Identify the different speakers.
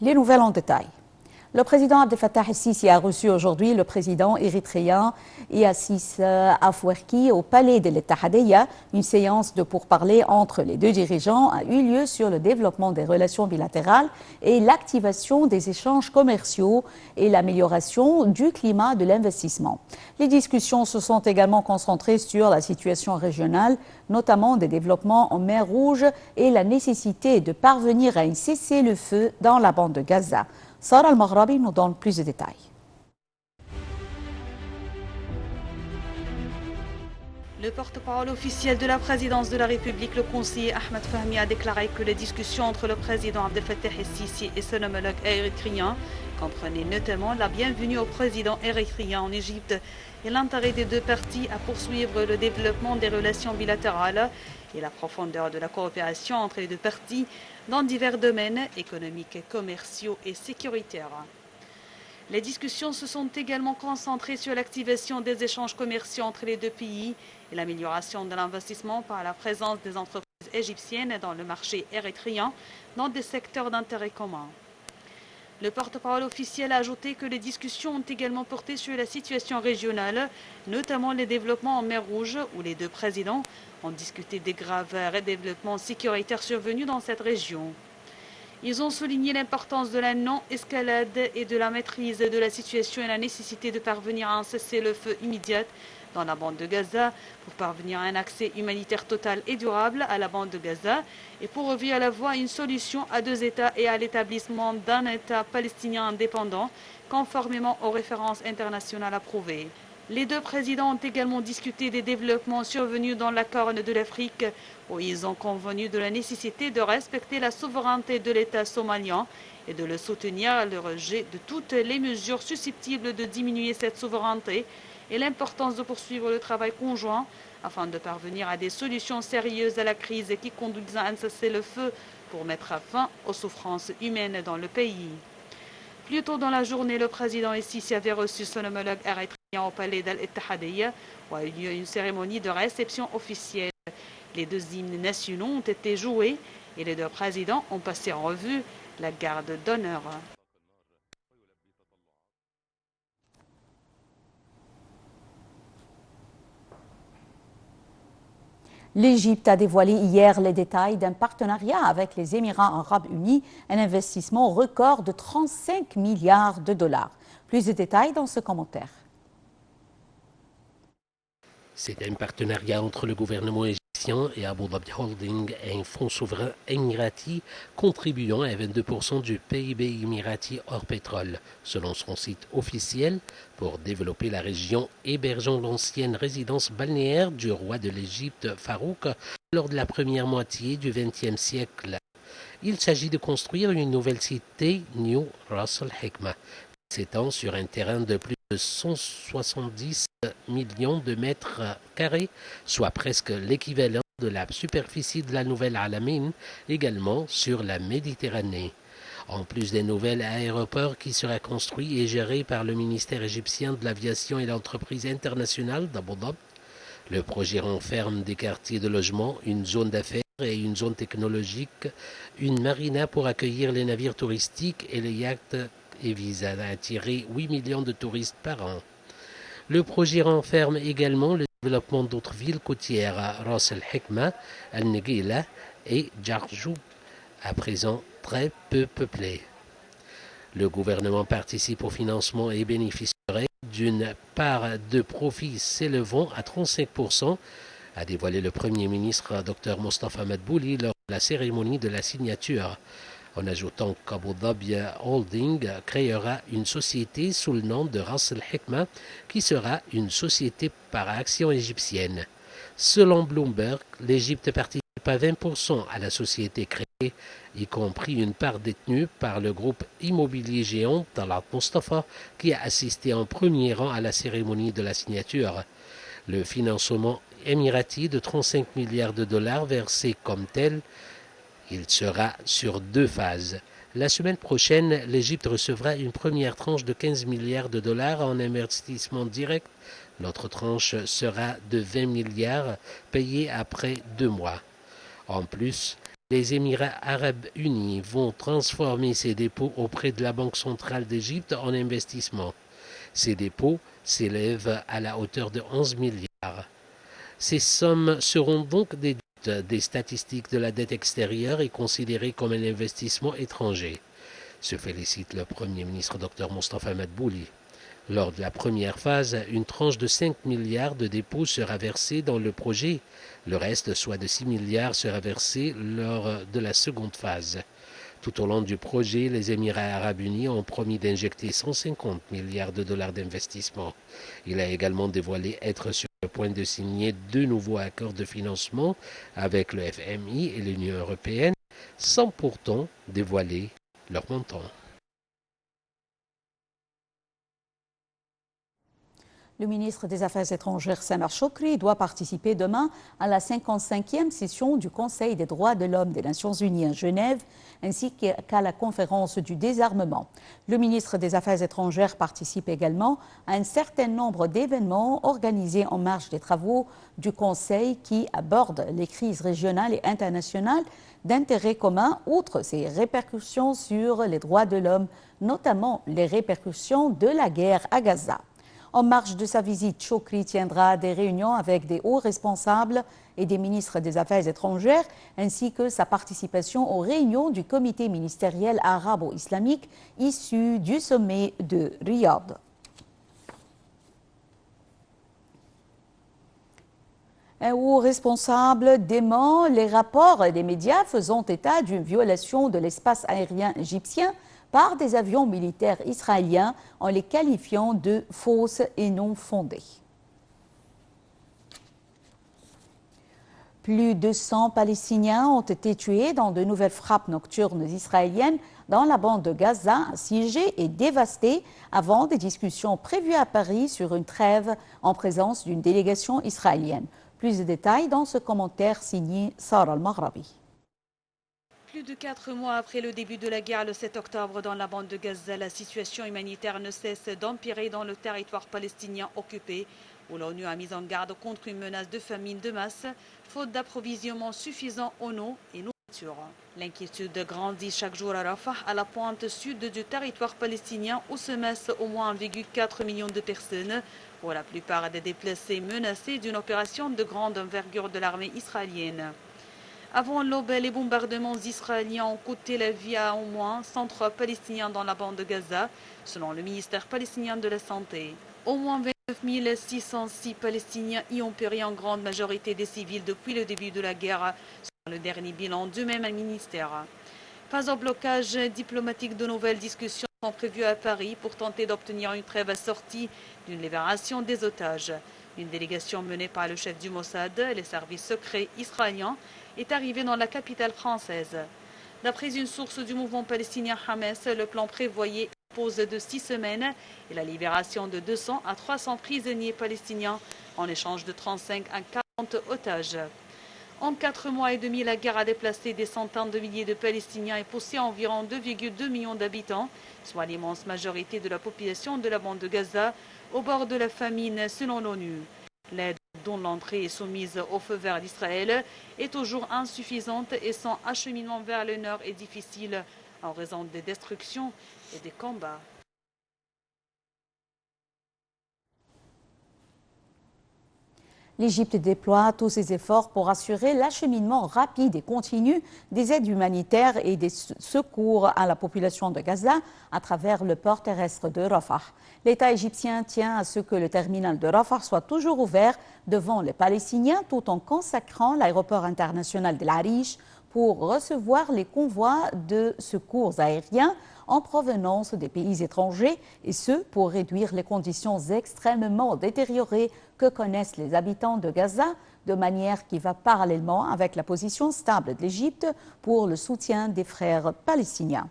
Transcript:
Speaker 1: Les nouvelles en détail. Le président Abdel Fattah el-Sisi a reçu aujourd'hui le président érythréen Issaïas Afwerki au palais de l'Ittihadiyya. Une séance de pourparlers entre les deux dirigeants a eu lieu sur le développement des relations bilatérales et l'activation des échanges commerciaux et l'amélioration du climat de l'investissement. Les discussions se sont également concentrées sur la situation régionale, notamment des développements en mer Rouge et la nécessité de parvenir à un cessez-le-feu dans la bande de Gaza. Sarah Al-Maghrabi nous donne plus de détails.
Speaker 2: Le porte-parole officiel de la présidence de la République, le conseiller Ahmed Fahmi, a déclaré que les discussions entre le président Abdel Fattah el-Sisi et son homologue érythréen comprenaient notamment la bienvenue au président érythréen en Égypte et l'intérêt des deux parties à poursuivre le développement des relations bilatérales et la profondeur de la coopération entre les deux parties dans divers domaines économiques, commerciaux et sécuritaires. Les discussions se sont également concentrées sur l'activation des échanges commerciaux entre les deux pays et l'amélioration de l'investissement par la présence des entreprises égyptiennes dans le marché érythréen dans des secteurs d'intérêt commun. Le porte-parole officiel a ajouté que les discussions ont également porté sur la situation régionale, notamment les développements en mer Rouge, où les deux présidents ont discuté des graves développements sécuritaires survenus dans cette région. Ils ont souligné l'importance de la non-escalade et de la maîtrise de la situation et la nécessité de parvenir à un cessez-le-feu immédiat dans la bande de Gaza pour parvenir à un accès humanitaire total et durable à la bande de Gaza et pour ouvrir la voie à une solution à deux États et à l'établissement d'un État palestinien indépendant conformément aux références internationales approuvées. Les deux présidents ont également discuté des développements survenus dans la Corne de l'Afrique où ils ont convenu de la nécessité de respecter la souveraineté de l'État somalien et de le soutenir le rejet de toutes les mesures susceptibles de diminuer cette souveraineté et l'importance de poursuivre le travail conjoint afin de parvenir à des solutions sérieuses à la crise qui conduisent à un cessez-le-feu pour mettre fin aux souffrances humaines dans le pays. Plus tôt dans la journée, le président el-Sisi avait reçu son homologue érythréen au palais d'Al-Ittihadiyya où a eu lieu une cérémonie de réception officielle. Les deux hymnes nationaux ont été joués et les deux présidents ont passé en revue la garde d'honneur.
Speaker 1: L'Égypte a dévoilé hier les détails d'un partenariat avec les Émirats arabes unis, un investissement record de 35 milliards de dollars. Plus de détails dans ce commentaire.
Speaker 3: C'est un partenariat entre le gouvernement égyptien et Abu Dhabi Holding, un fonds souverain émirati contribuant à 22% du PIB émirati hors pétrole, selon son site officiel, pour développer la région hébergeant l'ancienne résidence balnéaire du roi de l'Égypte, Farouk, lors de la première moitié du XXe siècle. Il s'agit de construire une nouvelle cité, New Ras al-Hikma, qui s'étend sur un terrain de plus de 170 millions de mètres carrés, soit presque l'équivalent de la superficie de la Nouvelle Alamine, également sur la Méditerranée. En plus des nouveaux aéroports qui sera construit et géré par le ministère égyptien de l'aviation et l'entreprise internationale d'Abu Dhabi, le projet renferme des quartiers de logement, une zone d'affaires et une zone technologique, une marina pour accueillir les navires touristiques et les yachts et vise à attirer 8 millions de touristes par an. Le projet renferme également le développement d'autres villes côtières à Ras al-Hikma, Al-Neghila et Jarjoub, à présent très peu peuplées. Le gouvernement participe au financement et bénéficierait d'une part de profit s'élevant à 35%, a dévoilé le Premier ministre Dr Mostafa Madbouli lors de la cérémonie de la signature, en ajoutant qu'Abu Dhabi Holding créera une société sous le nom de Ras al-Hikma qui sera une société par action égyptienne. Selon Bloomberg, l'Égypte participe à 20% à la société créée, y compris une part détenue par le groupe immobilier géant Talat Mustafa qui a assisté en premier rang à la cérémonie de la signature. Le financement émirati de 35 milliards de dollars versé comme tel, il sera sur 2 phases. La semaine prochaine, l'Égypte recevra une première tranche de 15 milliards de dollars en investissement direct. L'autre tranche sera de 20 milliards payée après 2 mois. En plus, Les Émirats arabes unis vont transformer ces dépôts auprès de la Banque centrale d'Égypte en investissement. Ces dépôts s'élèvent à la hauteur de 11 milliards. Ces sommes seront donc déduites des statistiques de la dette extérieure et considérées comme un investissement étranger. Se félicite le Premier ministre Dr Mostafa Madbouli. Lors de la première phase, une tranche de 5 milliards de dépôts sera versée dans le projet. Le reste, soit de 6 milliards, sera versé lors de la seconde phase. Tout au long du projet, les Émirats arabes unis ont promis d'injecter 150 milliards de dollars d'investissement. Il a également dévoilé être sur le point de signer 2 nouveaux accords de financement avec le FMI et l'Union européenne, sans pourtant dévoiler leur montant.
Speaker 1: Le ministre des Affaires étrangères, Samar Chokri, doit participer demain à la 55e session du Conseil des droits de l'homme des Nations unies à Genève, ainsi qu'à la conférence du désarmement. Le ministre des Affaires étrangères participe également à un certain nombre d'événements organisés en marge des travaux du Conseil qui abordent les crises régionales et internationales d'intérêt commun, outre ses répercussions sur les droits de l'homme, notamment les répercussions de la guerre à Gaza. En marge de sa visite, Chokri tiendra des réunions avec des hauts responsables et des ministres des Affaires étrangères, ainsi que sa participation aux réunions du comité ministériel arabo-islamique issu du sommet de Riyad. Un haut responsable dément les rapports des médias faisant état d'une violation de l'espace aérien égyptien par des avions militaires israéliens en les qualifiant de fausses et non fondées. Plus de 100 Palestiniens ont été tués dans de nouvelles frappes nocturnes israéliennes dans la bande de Gaza, assiégée et dévastée avant des discussions prévues à Paris sur une trêve en présence d'une délégation israélienne. Plus de détails dans ce commentaire signé Sarah Al-Maghrabi.
Speaker 2: Plus de 4 mois après le début de la guerre le 7 octobre dans la bande de Gaza, la situation humanitaire ne cesse d'empirer dans le territoire palestinien occupé, où l'ONU a mis en garde contre une menace de famine de masse, faute d'approvisionnement suffisant en eau et nourriture. L'inquiétude grandit chaque jour à Rafah, à la pointe sud du territoire palestinien, où se messent au moins 1,4 million de personnes, pour la plupart des déplacés menacés d'une opération de grande envergure de l'armée israélienne. Avant l'aube, les bombardements israéliens ont coûté la vie à au moins 103 Palestiniens dans la bande de Gaza, selon le ministère palestinien de la Santé. Au moins 29 606 Palestiniens y ont péri, en grande majorité des civils depuis le début de la guerre, selon le dernier bilan du même ministère. Pas au blocage diplomatique, de nouvelles discussions sont prévues à Paris pour tenter d'obtenir une trêve assortie d'une libération des otages. Une délégation menée par le chef du Mossad, les services secrets israéliens, est arrivée dans la capitale française. D'après une source du mouvement palestinien Hamas, le plan prévoyait une pause de 6 semaines et la libération de 200 à 300 prisonniers palestiniens en échange de 35 à 40 otages. En 4 mois et demi, la guerre a déplacé des centaines de milliers de Palestiniens et poussé environ 2,2 millions d'habitants, soit l'immense majorité de la population de la bande de Gaza, au bord de la famine selon l'ONU. L'aide dont l'entrée est soumise au feu vert d'Israël est toujours insuffisante et son acheminement vers le nord est difficile en raison des destructions et des combats.
Speaker 1: L'Égypte déploie tous ses efforts pour assurer l'acheminement rapide et continu des aides humanitaires et des secours à la population de Gaza à travers le port terrestre de Rafah. L'État égyptien tient à ce que le terminal de Rafah soit toujours ouvert devant les Palestiniens, tout en consacrant l'aéroport international de l'Arish pour recevoir les convois de secours aériens en provenance des pays étrangers, et ce pour réduire les conditions extrêmement détériorées que connaissent les habitants de Gaza, de manière qui va parallèlement avec la position stable de l'Égypte pour le soutien des frères palestiniens.